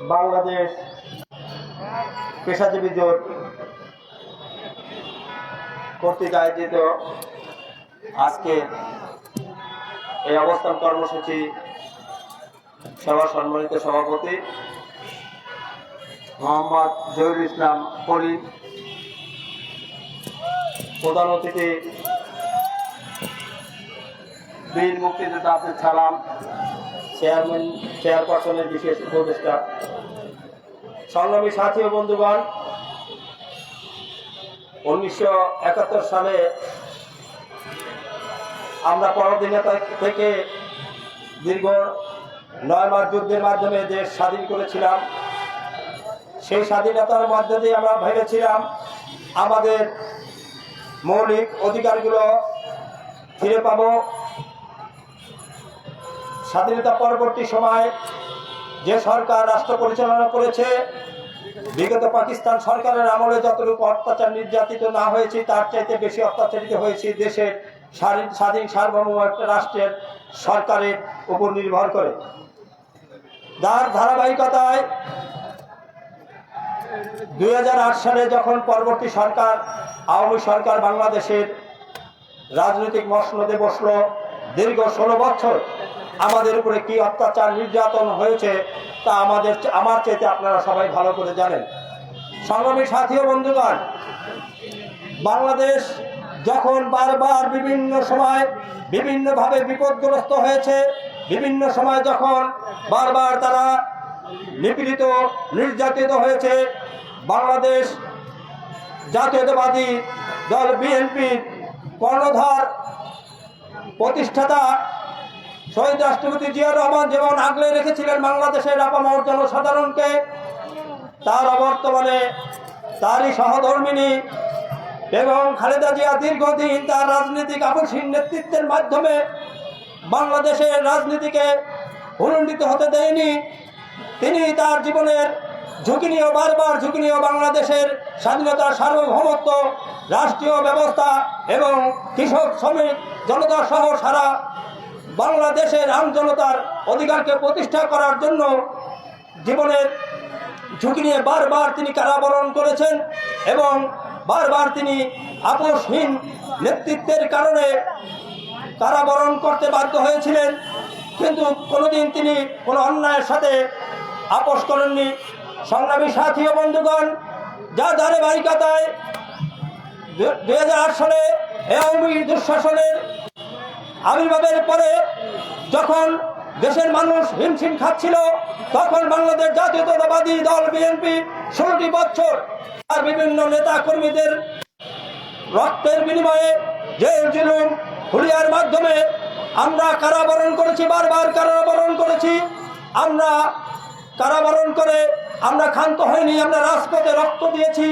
বাংলাদেশ পেশাজীবী জোট কর্তৃক আয়োজিত আজকে এই অবস্থান কর্মসূচি সভার সম্মানিত সভাপতি মোহাম্মদ জহিরুল ইসলাম পলি, প্রধান অতিথি বীর মুক্তিযোদ্ধা আব্দুল সালাম, চেয়ারপারসনের বিশেষ উপদেষ্টা, সংগ্রামী সাথী ও বন্ধুগণ, 1971 সালে আমরা পরাধীনতা থেকে দীর্ঘ 9 মাস যুদ্ধের মাধ্যমে দেশ স্বাধীন করেছিলাম। সেই স্বাধীনতার মধ্যে দিয়ে আমরা ভেবেছিলাম আমাদের মৌলিক অধিকারগুলো ফিরে পাব। স্বাধীনতা পরবর্তী সময় যে সরকার রাষ্ট্র পরিচালনা করেছে, বিগত পাকিস্তান সরকারের আমলে যতটুকু অত্যাচার নির্যাতিত না হয়েছে তার চাইতে বেশি অত্যাচারিত হয়েছে দেশের স্বাধীন সার্বভৌম একটা রাষ্ট্রের সরকারের উপর নির্ভর করে। যার ধারাবাহিকতায় 2008 সালে যখন পরবর্তী সরকার আওয়ামী সরকার বাংলাদেশের রাজনৈতিক মসনদে বসলো, দীর্ঘ 16 বছর আমাদের উপরে কি অত্যাচার নির্যাতন হয়েছে তা আমার চাইতে আপনারা সবাই ভালো করে জানেন। সংগ্রামী সাথী ও বন্ধুগণ, বাংলাদেশ যখন বারবার বিভিন্ন সময় বিভিন্নভাবে বিপদগ্রস্ত হয়েছে, বিভিন্ন সময় যখন বারবার তারা নিপীড়িত নির্যাতিত হয়েছে, বাংলাদেশ জাতীয়তাবাদী দল বিএনপির কর্ণধার প্রতিষ্ঠাতা শহীদ রাষ্ট্রপতি জিয়া রহমান যেমন আগলে রেখেছিলেন বাংলাদেশের আপামর জনসাধারণকে, তার অবর্তমানে তারই সহধর্মিনী এবং খালেদা জিয়া দীর্ঘদিন তার রাজনৈতিক আপসহীন নেতৃত্বের মাধ্যমে বাংলাদেশের রাজনীতিকে উন্নীত হতে দেয়নি। তিনি তার জীবনের ঝুঁকি নিয়েও বারবার ঝুঁকি নিয়েও বাংলাদেশের স্বাধীনতার সার্বভৌমত্ব, রাষ্ট্রীয় ব্যবস্থা এবং কৃষক শ্রমিক জনতা সহ সারা বাংলাদেশের আমজনতার অধিকারকে প্রতিষ্ঠা করার জন্য জীবনের ঝুঁকি নিয়ে বারবার তিনি কারাবরণ করেছেন এবং বারবার তিনি আপোষহীন নেতৃত্বের কারণে কারাবরণ করতে বাধ্য হয়েছিলেন। কিন্তু কোনোদিন তিনি কোনো অন্যায়ের সাথে আপোষ করেননি। সংগ্রামী সাথী ও বন্ধুগণ, যা ধারাবাহিকতায় 2008 সালে আওয়ামী দুঃশাসনের আবির্ভাবের পরে যখন দেশের মানুষ হিমশিম খাচ্ছিল, তখন বাংলাদেশ জাতীয়তাবাদী দল বিএনপি 16টি বছর আর বিভিন্ন নেতা কর্মীদের রক্তের বিনিময়ে জেল জুলুম হুলিয়ার মাধ্যমে আমরা কারাবরণ করেছি, বারবার কারাবরণ করেছি। আমরা কারাবরণ করে আমরা ক্ষান্ত হইনি, আমরা রাজপথে রক্ত দিয়েছি,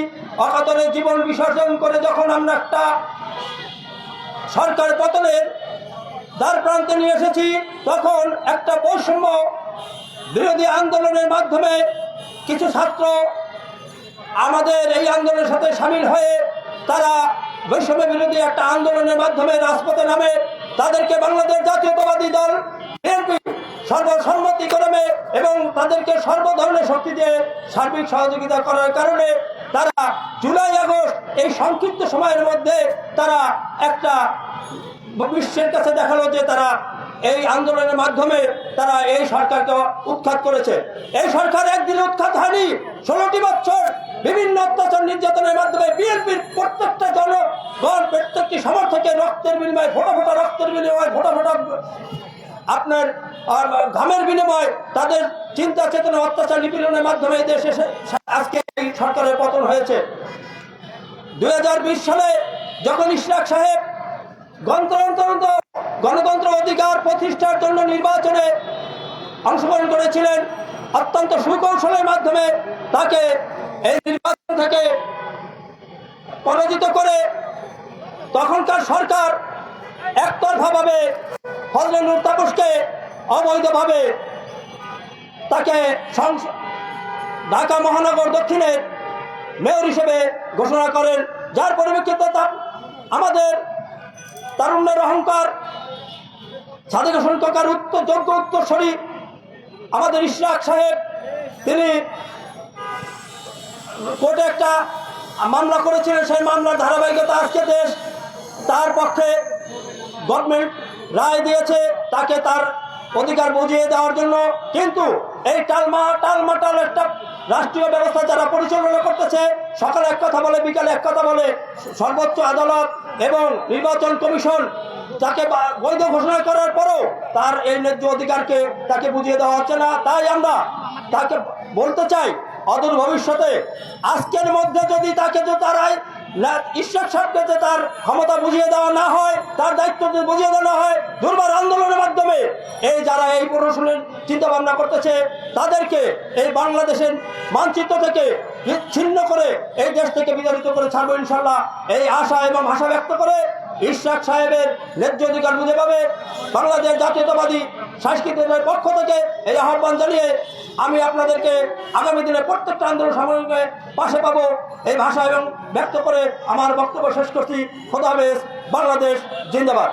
অকাতরে জীবন বিসর্জন করে যখন আমরা একটা সরকার পতনের দ্বার প্রান্তে নিয়ে এসেছি, তখন একটা বৈষম্য বিরোধী আন্দোলনের মাধ্যমে কিছু ছাত্র আমাদের এই আন্দোলনের সাথে সামিল হয়ে তারা বৈষম্য বিরোধী একটা আন্দোলনের মাধ্যমে রাজপথে নামে। তাদেরকে বাংলাদেশ জাতীয়তাবাদী দল বিএনপি সর্বসম্মতিক্রমে এবং তাদেরকে সর্বধরনের শক্তি দিয়ে সার্বিক সহযোগিতা করার কারণে তারা জুলাই আগস্ট এই সংক্ষিপ্ত সময়ের মধ্যে তারা একটা বিশ্বের কাছে দেখালো যে তারা এই আন্দোলনের মাধ্যমে তারা এই সরকারকে উৎখাত করেছে। এই সরকার একদিন উৎখাত হয়নি, 16টি বছর বিভিন্ন অত্যাচার নির্যাতনের মাধ্যমে বিএনপির প্রত্যেকটা জনগণ, প্রত্যেকটি সমর্থকের রক্তের বিনিময়ে, ফোটা ফোটা রক্তের বিনিময়ে, ফোটা ফোটা আপনার ঘামের বিনিময়ে তাদের চিন্তা চেতনা অত্যাচার নিপীড়নের মাধ্যমে দেশে আজকে এই সরকারের পতন হয়েছে। 2020 সালে যখন ইশরাক সাহেব গণতন্ত্র অধিকার প্রতিষ্ঠার জন্য নির্বাচনে অংশগ্রহণ করেছিলেন, অত্যন্ত সুকৌশলের মাধ্যমে তাকে এই নির্বাচন থেকে পরাজিত করে তখনকার সরকার একতরফাভাবে ফজলে নূর তাপসকে অবৈধভাবে তাকে ঢাকা মহানগর দক্ষিণের মেয়র হিসেবে ঘোষণা করেন, যার পরিপ্রেক্ষিতে আমাদের তারুণ্যের অহংকার সাদেক হোসেন কাকার যোগ্য উত্তরসূরি আমাদের ইশরাক সাহেব তিনি কোর্টে একটা মামলা করেছিলেন, সেই মামলার ধারাবাহিকতা আজকে দেশ তার পক্ষে গভর্নমেন্ট রায় দিয়েছে তাকে তার অধিকার বুঝিয়ে দেওয়ার জন্য। কিন্তু এই টালমাটাল একটা রাষ্ট্রীয় ব্যবস্থা যারা পরিচালনা করতেছে, সকালে এক কথা বলে বিকালে এক কথা বলে, সর্বোচ্চ আদালত এবং নির্বাচন কমিশন তাকে বৈধ ঘোষণা করার পরও তার এই ন্যায্য অধিকারকে তাকে বুঝিয়ে দেওয়া হচ্ছে না। তাই আমরা তাকে বলতে চাই, অদূর ভবিষ্যতে আজকের মধ্যে যদি তাকে তার ঈশ্বর সাহেবকে তার ক্ষমতা বুঝিয়ে দেওয়া না হয়, তার দায়িত্ব বুঝিয়ে দেওয়া না হয়, দুর্বার আন্দোলনের মাধ্যমে এই যারা এই প্রশাসনের চিন্তা ভাবনা করতেছে তাদেরকে এই বাংলাদেশের মানচিত্র থেকে ছিন্ন করে এই দেশ থেকে বিতাড়িত করে ছাড়বো ইনশাল্লাহ। এই আশা এবং আশা ব্যক্ত করে ইশরাক সাহেবের ন্যায্য অধিকার বুঝে পাবে বাংলাদেশ জাতীয়তাবাদী সাংস্কৃতিকের পক্ষ থেকে এই আহ্বান জানিয়ে আমি আপনাদেরকে আগামী দিনে প্রত্যেকটা আন্দোলন সামগ্রিকে পাশে পাবো এই ভাষা এবং ব্যক্ত করে আমার বক্তব্য শেষ করছি। খোদা হাফেজ। বাংলাদেশ জিন্দাবাদ।